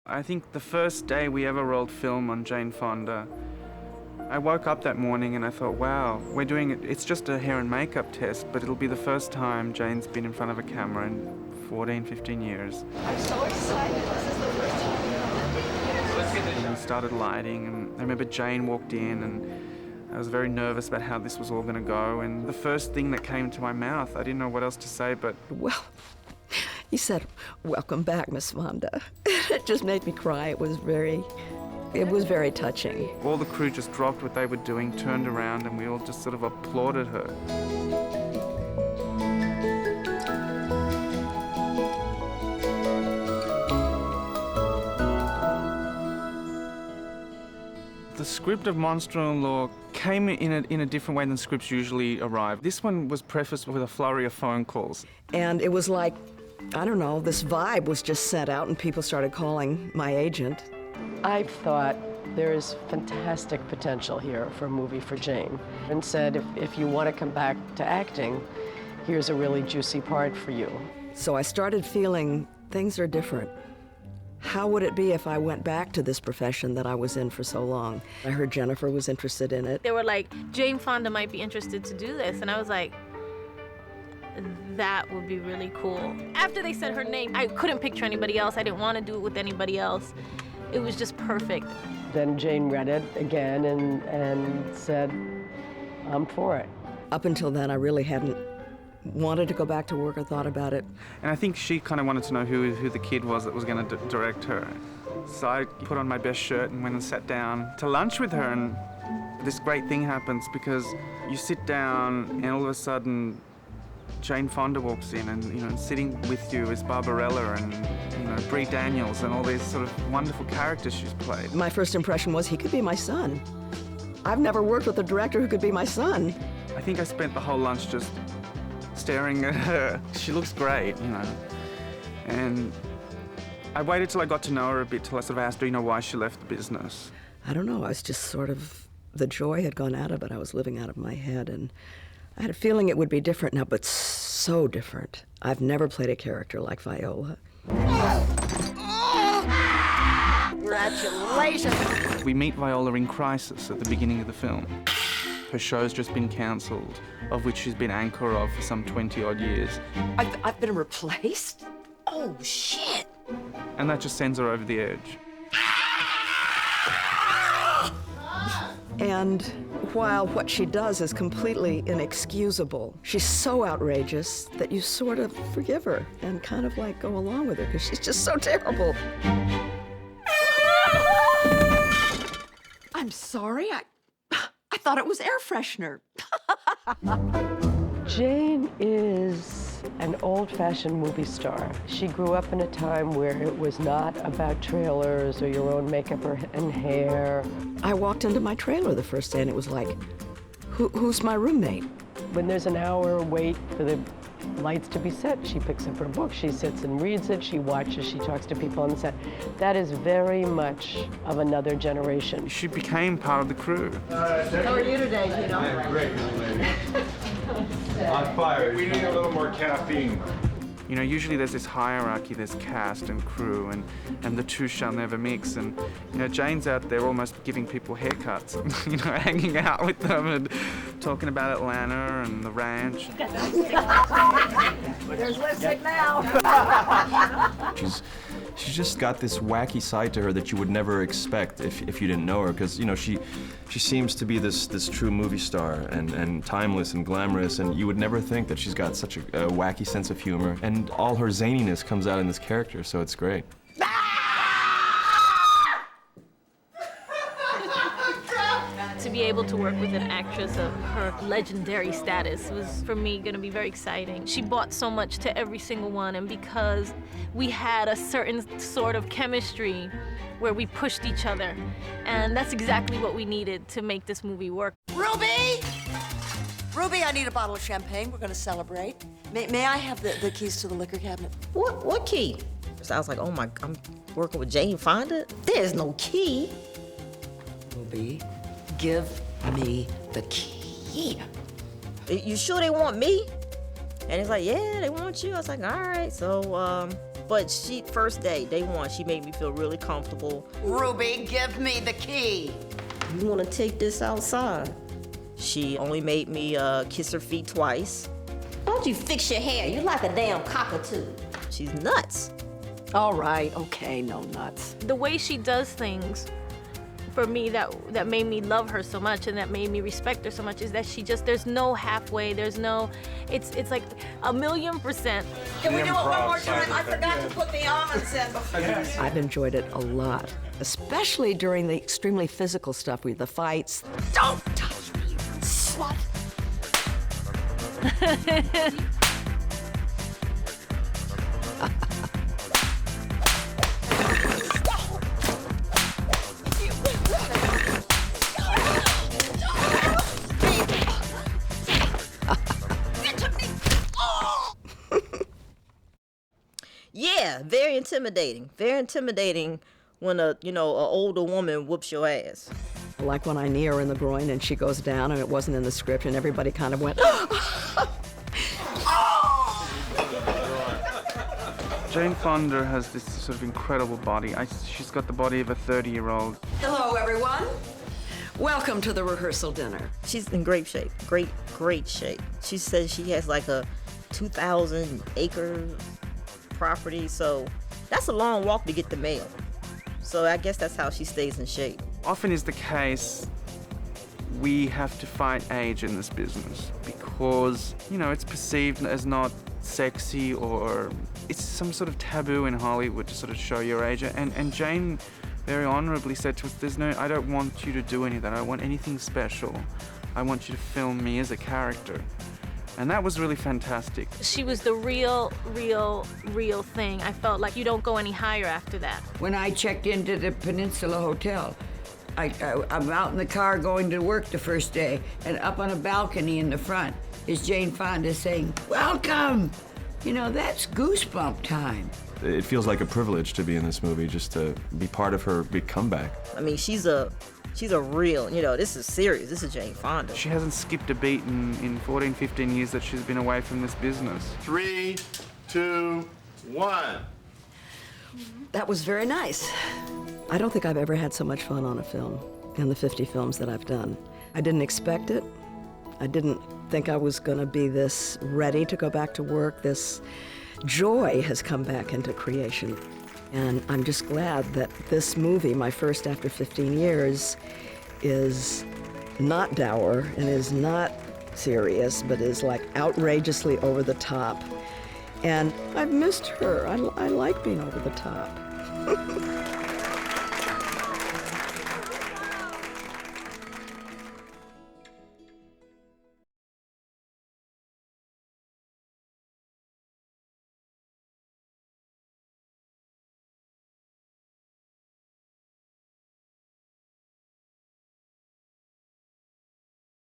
I think the first day we ever rolled film on Jane Fonda, I woke up that morning and I thought, wow, we're doing it. It's just a hair and makeup test, but it'll be the first time Jane's been in front of a camera in 14, 15 years. I'm so excited. This is the first time. And we started lighting, and I remember Jane walked in, and I was very nervous about how this was all going to go. And the first thing that came to my mouth, I didn't know what else to say, but... Well, he said, "Welcome back, Miss Fonda." It just made me cry. It was very touching. all the crew just dropped what they were doing, turned around, and we all just sort of applauded her. The script of Monster-in-Law came in a different way than scripts usually arrive. This one was prefaced with a flurry of phone calls. And it was like, I don't know, this vibe was just sent out and people started calling my agent. I've thought there is fantastic potential here for a movie for Jane, and said if you want to come back to acting, here's a really juicy part for you. So I started feeling things are different. How would it be if I went back to this profession that I was in for so long? I heard Jennifer was interested in it. They were like, Jane Fonda might be interested to do this, and I was like, that would be really cool. After they said her name, I couldn't picture anybody else. I didn't want to do it with anybody else. It was just perfect. Then Jane read it again and said, I'm for it. Up until then, I really hadn't wanted to go back to work or thought about it. And I think she kind of wanted to know who the kid was that was going to direct her. So I put on my best shirt and went and sat down to lunch with her, and this great thing happens because you sit down and all of a sudden Jane Fonda walks in, and sitting with you is Barbarella and Brie Daniels and all these sort of wonderful characters she's played. My first impression was he could be my son. I've never worked with a director who could be my son. I think I spent the whole lunch just staring at her. She looks great, And I waited till I got to know her a bit, till I sort of asked her, why she left the business. I don't know, I was just sort of, the joy had gone out of it. I was living out of my head, and I had a feeling it would be different now, but so different. I've never played a character like Viola. Congratulations. We meet Viola in crisis at the beginning of the film. Her show's just been cancelled, of which she's been anchor of for some 20-odd years. I've been replaced? Oh, shit. And that just sends her over the edge. And while what she does is completely inexcusable, she's so outrageous that you sort of forgive her and kind of like go along with her because she's just so terrible. I'm sorry. I thought it was air freshener. Jane is an old-fashioned movie star. She grew up in a time where it was not about trailers or your own makeup and hair. I walked into my trailer the first day and it was like, who's my roommate? When there's an hour wait for the lights to be set, she picks up her book, she sits and reads it, she watches, she talks to people on the set. That is very much of another generation. She became part of the crew. How are you today, Tino? I'm great, lady. On fire. We need a little more caffeine. Usually there's this hierarchy, there's cast and crew, and the two shall never mix. And, Jane's out there almost giving people haircuts, and, hanging out with them and talking about Atlanta and the ranch. There's lipstick now. She's just got this wacky side to her that you would never expect if you didn't know her, because she seems to be this true movie star and timeless and glamorous, and you would never think that she's got such a wacky sense of humor, and all her zaniness comes out in this character, so it's great. To be able to work with an actress of her legendary status was, for me, going to be very exciting. She brought so much to every single one, and because we had a certain sort of chemistry where we pushed each other, and that's exactly what we needed to make this movie work. Ruby! Ruby, I need a bottle of champagne. We're going to celebrate. May I have the keys to the liquor cabinet? What key? So I was like, oh my, I'm working with Jane Fonda? There's no key. Ruby, give me the key. You sure they want me? And it's like, yeah, they want you. I was like, all right. So But first day one, she made me feel really comfortable. Ruby, give me the key. You want to take this outside? She only made me kiss her feet twice. Why don't you fix your hair? You're like a damn cockatoo. She's nuts. All right, okay, no nuts. The way she does things, for me, that made me love her so much and that made me respect her so much is that there's no halfway, it's like 1,000,000%. Can we do it one more time? I forgot to put the almonds in before. I've enjoyed it a lot, especially during the extremely physical stuff, the fights. Don't touch me, slut! Yeah, very intimidating. Very intimidating when a older woman whoops your ass. Like when I knee her in the groin and she goes down and it wasn't in the script and everybody kind of went, Jane Fonda has this sort of incredible body. She's got the body of a 30-year-old. Hello, everyone. Welcome to the rehearsal dinner. She's in great shape. Great shape. She says she has like a 2,000-acre property, so that's a long walk to get the mail. So I guess that's how she stays in shape. Often is the case, we have to fight age in this business because, it's perceived as not sexy or it's some sort of taboo in Hollywood to sort of show your age. And Jane very honorably said to us, I don't want you to do any of that. I don't want anything special. I want you to film me as a character. And that was really fantastic. She was the real thing. I felt like you don't go any higher after that. When I checked into the Peninsula Hotel, I'm out in the car going to work the first day, and up on a balcony in the front is Jane Fonda saying, "Welcome!" That's goosebump time. It feels like a privilege to be in this movie, just to be part of her big comeback. I mean, she's a real, this is serious. This is Jane Fonda. She hasn't skipped a beat in 14, 15 years that she's been away from this business. 3, 2, 1. That was very nice. I don't think I've ever had so much fun on a film in the 50 films that I've done. I didn't expect it. I didn't think I was going to be this ready to go back to work. This joy has come back into creation. And I'm just glad that this movie, my first after 15 years, is not dour and is not serious, but is like outrageously over the top. And I've missed her. I like being over the top.